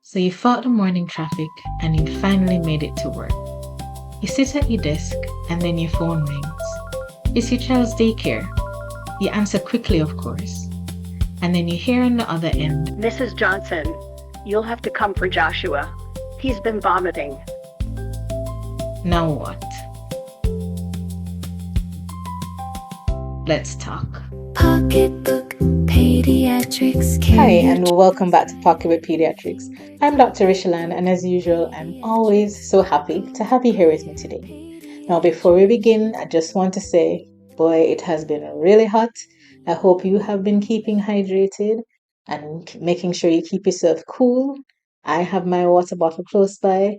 So you fought the morning traffic and you finally made it to work. You sit at your desk and then your phone rings. It's your child's daycare. You answer quickly, of course. And then you hear on the other end, Mrs. Johnson, you'll have to come for Joshua. He's been vomiting. now what? Let's talk. Pocketbook Pediatrics. Hi, and welcome back to Pocketbook Pediatrics. I'm Dr. Rishalan, and as usual, I'm always so happy to have you here with me today. Now, before we begin, I just want to say, boy, it has been really hot. I hope you have been keeping hydrated and making sure you keep yourself cool. I have my water bottle close by.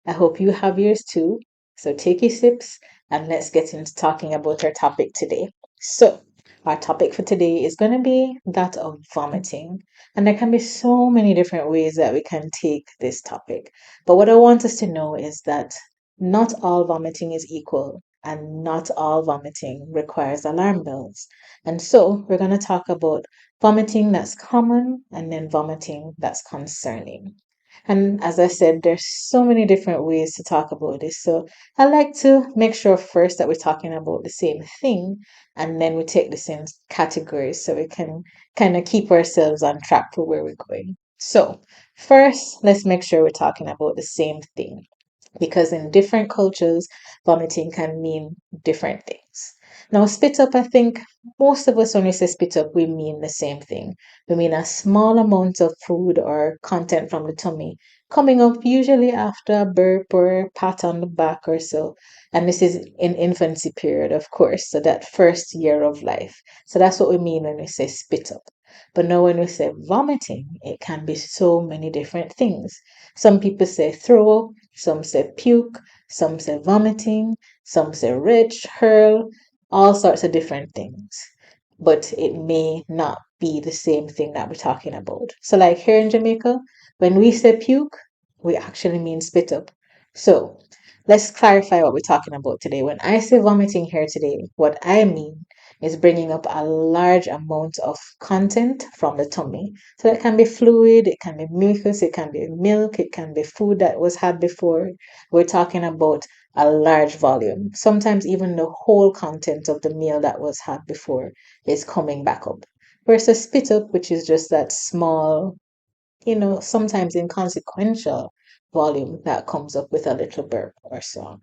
I hope you have yours too. So take your sips and let's get into talking about our topic today. So, our topic for today is going to be that of vomiting. And there can be so many different ways that we can take this topic. But what I want us to know is that not all vomiting is equal and not all vomiting requires alarm bells. And so, we're going to talk about vomiting that's common and then vomiting that's concerning. And as I said, there's so many different ways to talk about this. So I like to make sure first that we're talking about the same thing, and then we take the same categories so we can kind of keep ourselves on track for where we're going. So first, let's make sure we're talking about the same thing because in different cultures, vomiting can mean different things. Now, spit up, I think most of us, when we say spit up, we mean the same thing. We mean a small amount of food or content from the tummy coming up, usually after a burp or a pat on the back or so. And this is in infancy period, of course, so that first year of life. So that's what we mean when we say spit up. But now, when we say vomiting, it can be so many different things. Some people say throw up, some say puke, some say vomiting, some say retch, hurl, all sorts of different things. But it may not be the same thing that we're talking about. So, like here in Jamaica, when we say puke, we actually mean spit up. So, let's clarify what we're talking about today. When I say vomiting here today, what I mean is bringing up a large amount of content from the tummy. So that can be fluid, it can be mucus, it can be milk, it can be food that was had before. We're talking about a large volume. Sometimes even the whole content of the meal that was had before is coming back up. Versus spit up, which is just that small, sometimes inconsequential volume that comes up with a little burp or so.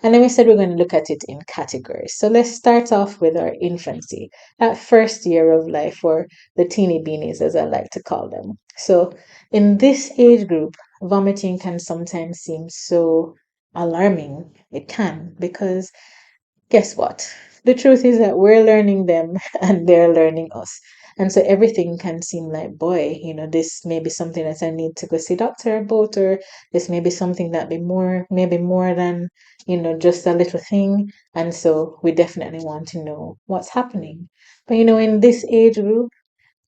And then we said we're going to look at it in categories. So let's start off with our infancy, that first year of life, or the teeny beanies, as I like to call them. So in this age group, vomiting can sometimes seem so alarming. It can, because guess what? The truth is that we're learning them and they're learning us. And so everything can seem like, boy, this may be something that I need to go see doctor about, or this may be something that maybe more than, just a little thing. And so we definitely want to know what's happening. But in this age group,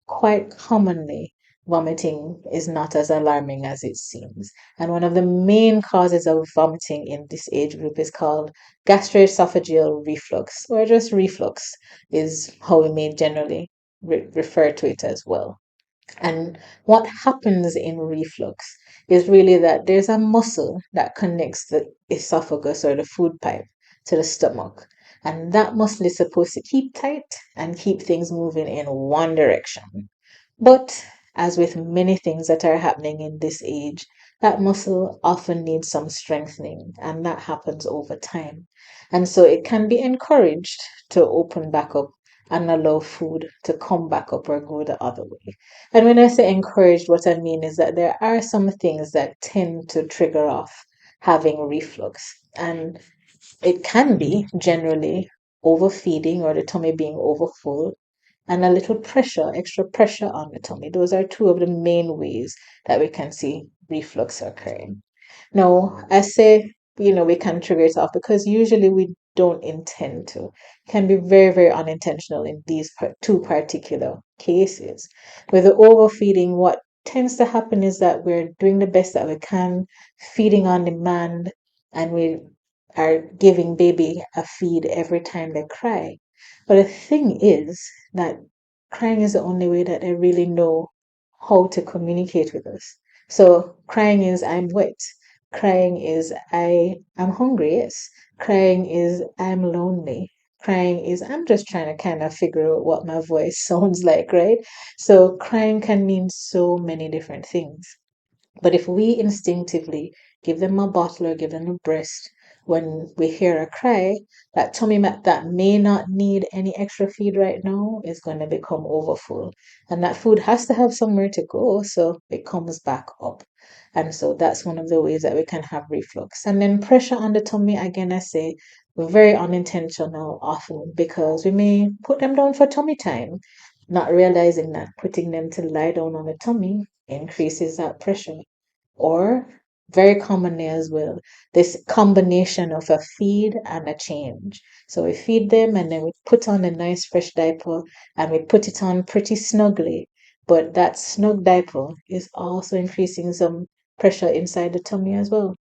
quite commonly, vomiting is not as alarming as it seems. And one of the main causes of vomiting in this age group is called gastroesophageal reflux, or just reflux, is how we may generally refer to it as well. And what happens in reflux is really that there's a muscle that connects the esophagus or the food pipe to the stomach. And that muscle is supposed to keep tight and keep things moving in one direction. But as with many things that are happening in this age, that muscle often needs some strengthening, and that happens over time. And so it can be encouraged to open back up and allow food to come back up or go the other way. And when I say encouraged, what I mean is that there are some things that tend to trigger off having reflux. And it can be generally overfeeding or the tummy being overfull and a little pressure, extra pressure on the tummy. Those are two of the main ways that we can see reflux occurring. Now, I say, we can trigger it off because usually we don't intend to. It can be very, very unintentional in these two particular cases. With the overfeeding, what tends to happen is that we're doing the best that we can, feeding on demand, and we are giving baby a feed every time they cry. But the thing is that crying is the only way that they really know how to communicate with us. So crying is I'm wet. Crying is I am hungry, yes. Crying is I'm lonely. Crying is I'm just trying to kind of figure out what my voice sounds like, right? So crying can mean so many different things. But if we instinctively give them a bottle or give them a breast when we hear a cry, that that may not need any extra feed right now is going to become overfull. And that food has to have somewhere to go, so it comes back up. And so that's one of the ways that we can have reflux. And then pressure on the tummy, again, I say, very unintentional often because we may put them down for tummy time, not realizing that putting them to lie down on the tummy increases that pressure. Or very commonly as well, this combination of a feed and a change. So we feed them and then we put on a nice fresh diaper and we put it on pretty snugly. But that snug diaper is also increasing some pressure inside the tummy as well.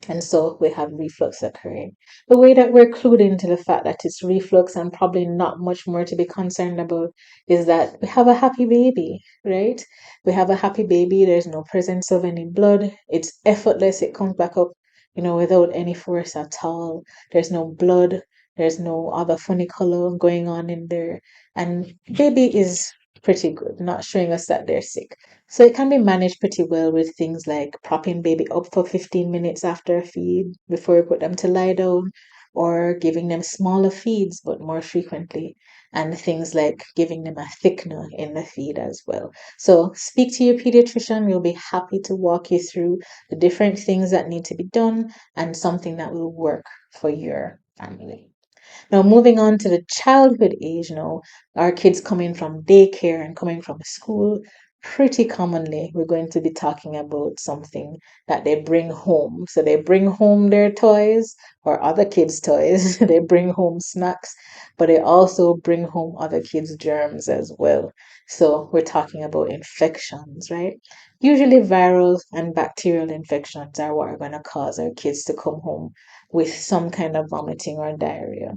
And so we have reflux occurring. The way that we're clued into the fact that it's reflux and probably not much more to be concerned about is that we have a happy baby, right? We have a happy baby. There's no presence of any blood. It's effortless. It comes back up, without any force at all. There's no blood. There's no other funny color going on in there. And baby is pretty good, not showing us that they're sick. So it can be managed pretty well with things like propping baby up for 15 minutes after a feed before we put them to lie down, or giving them smaller feeds but more frequently, and things like giving them a thickener in the feed as well. So speak to your pediatrician. We'll be happy to walk you through the different things that need to be done and something that will work for your family. Now, moving on to the childhood age now, our kids coming from daycare and coming from school, pretty commonly we're going to be talking about something that they bring home. So they bring home their toys or other kids' toys, they bring home snacks, but they also bring home other kids' germs as well. So we're talking about infections, right? Usually viral and bacterial infections are what are going to cause our kids to come home with some kind of vomiting or diarrhea.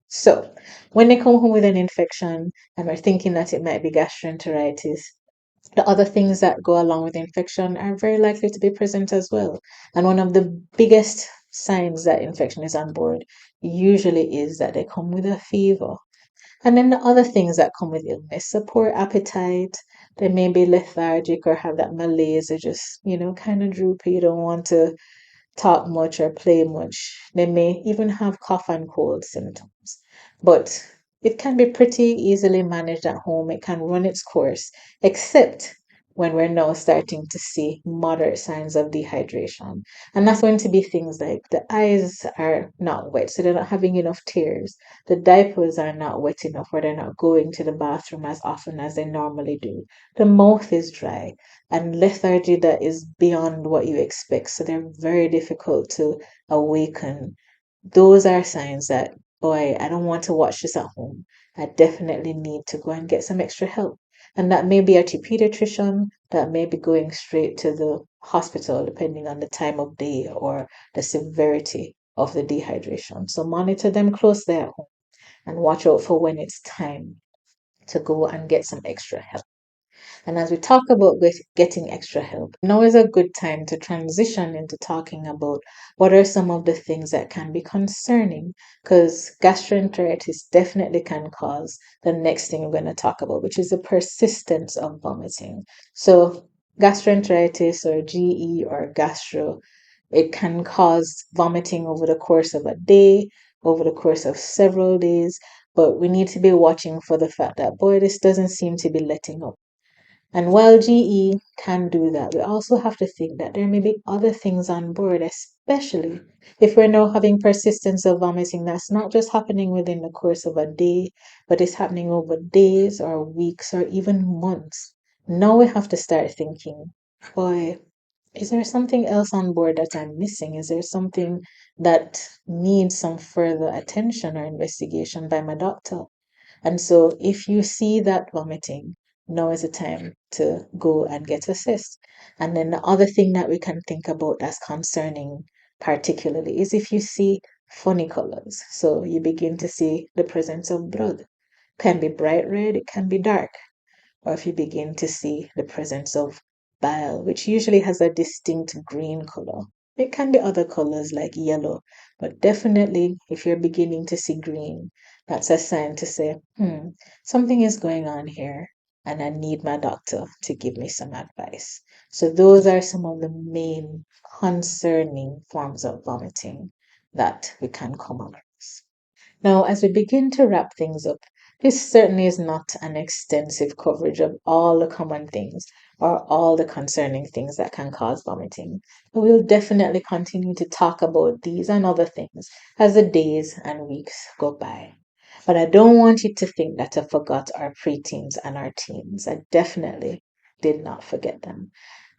So, when they come home with an infection and we're thinking that it might be gastroenteritis, the other things that go along with the infection are very likely to be present as well. And one of the biggest signs that infection is on board usually is that they come with a fever. And then the other things that come with illness, a poor appetite, they may be lethargic or have that malaise, or just, kind of droopy. You don't want to talk much or play much. They may even have cough and cold symptoms. But it can be pretty easily managed at home. It can run its course, except when we're now starting to see moderate signs of dehydration. And that's going to be things like the eyes are not wet, so they're not having enough tears. The diapers are not wet enough, or they're not going to the bathroom as often as they normally do. The mouth is dry and lethargy that is beyond what you expect. So they're very difficult to awaken. Those are signs that, boy, I don't want to watch this at home. I definitely need to go and get some extra help. And that may be at your pediatrician, that may be going straight to the hospital, depending on the time of day or the severity of the dehydration. So monitor them closely at home and watch out for when it's time to go and get some extra help. And as we talk about getting extra help, now is a good time to transition into talking about what are some of the things that can be concerning, because gastroenteritis definitely can cause the next thing we're going to talk about, which is the persistence of vomiting. So, gastroenteritis or GE or gastro, it can cause vomiting over the course of a day, over the course of several days, but we need to be watching for the fact that, boy, this doesn't seem to be letting up. And while GE can do that, we also have to think that there may be other things on board, especially if we're now having persistence of vomiting that's not just happening within the course of a day, but it's happening over days or weeks or even months. Now we have to start thinking, boy, is there something else on board that I'm missing? Is there something that needs some further attention or investigation by my doctor? And so if you see that vomiting, now is the time to go and get assessed. And then the other thing that we can think about that's concerning particularly is if you see funny colors. So you begin to see the presence of blood. Can be bright red, it can be dark. Or if you begin to see the presence of bile, which usually has a distinct green color. It can be other colors like yellow, but definitely if you're beginning to see green, that's a sign to say, something is going on here and I need my doctor to give me some advice. So those are some of the main concerning forms of vomiting that we can come across. Now, as we begin to wrap things up, this certainly is not an extensive coverage of all the common things or all the concerning things that can cause vomiting. But we'll definitely continue to talk about these and other things as the days and weeks go by. But I don't want you to think that I forgot our preteens and our teens. I definitely did not forget them.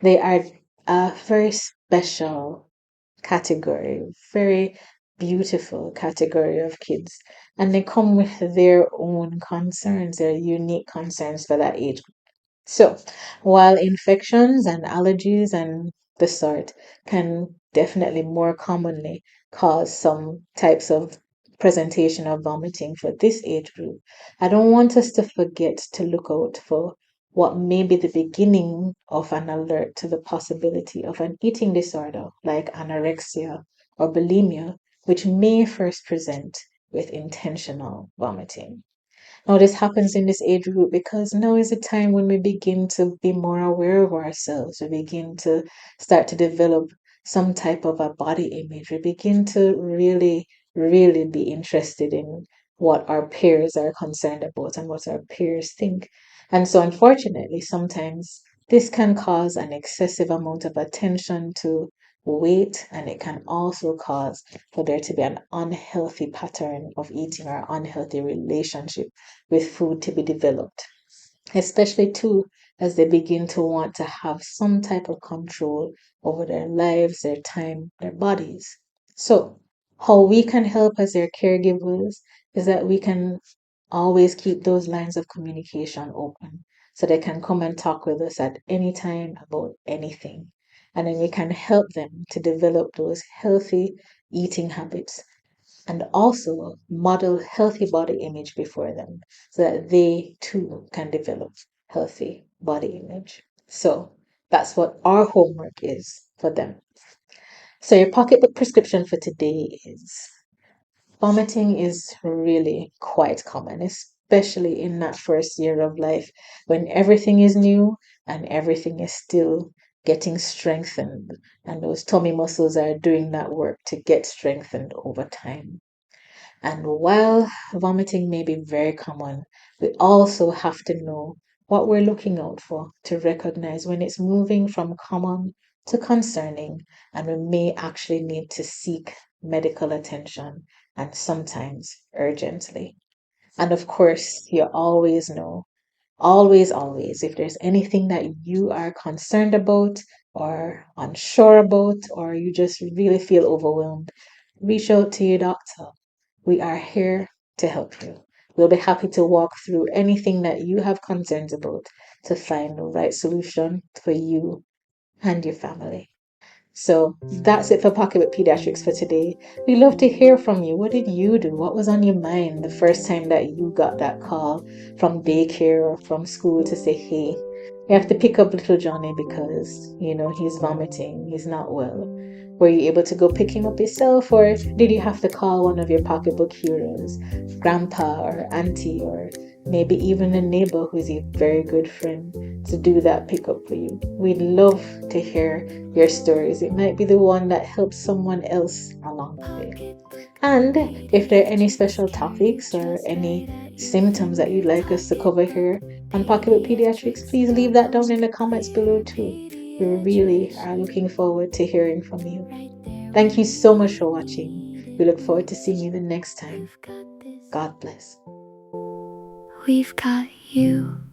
They are a very special category, very beautiful category of kids. And they come with their own concerns, their unique concerns for that age. So, while infections and allergies and the sort can definitely more commonly cause some types of presentation of vomiting for this age group, I don't want us to forget to look out for what may be the beginning of an alert to the possibility of an eating disorder like anorexia or bulimia, which may first present with intentional vomiting. Now, this happens in this age group because now is the time when we begin to be more aware of ourselves. We begin to start to develop some type of a body image. We begin to really be interested in what our peers are concerned about and what our peers think. And so, unfortunately, sometimes this can cause an excessive amount of attention to weight, and it can also cause for there to be an unhealthy pattern of eating or unhealthy relationship with food to be developed, especially too as they begin to want to have some type of control over their lives, their time, their bodies. So, how we can help as their caregivers is that we can always keep those lines of communication open so they can come and talk with us at any time about anything. And then we can help them to develop those healthy eating habits and also model healthy body image before them so that they too can develop healthy body image. So that's what our homework is for them. So your pocketbook prescription for today is vomiting is really quite common, especially in that first year of life when everything is new and everything is still getting strengthened, and those tummy muscles are doing that work to get strengthened over time. And while vomiting may be very common, we also have to know what we're looking out for to recognize when it's moving from common to concerning, and we may actually need to seek medical attention and sometimes urgently. And of course, you always know, always, if there's anything that you are concerned about or unsure about, or you just really feel overwhelmed, reach out to your doctor. We are here to help you. We'll be happy to walk through anything that you have concerns about to find the right solution for you and your family. So that's it for Pocket with Pediatrics for today. We love to hear from you. What did you do? What was on your mind the first time that you got that call from daycare or from school to say, hey, we have to pick up little Johnny because, he's vomiting, he's not well. Were you able to go pick him up yourself, or did you have to call one of your pocketbook heroes, grandpa or auntie, or maybe even a neighbor who's a very good friend to do that pickup for you? We'd love to hear your stories. It might be the one that helps someone else along the way. And if there are any special topics or any symptoms that you'd like us to cover here on Pocketbook Pediatrics, please leave that down in the comments below too. We really are looking forward to hearing from you. Thank you so much for watching. We look forward to seeing you the next time. God bless. We've got you.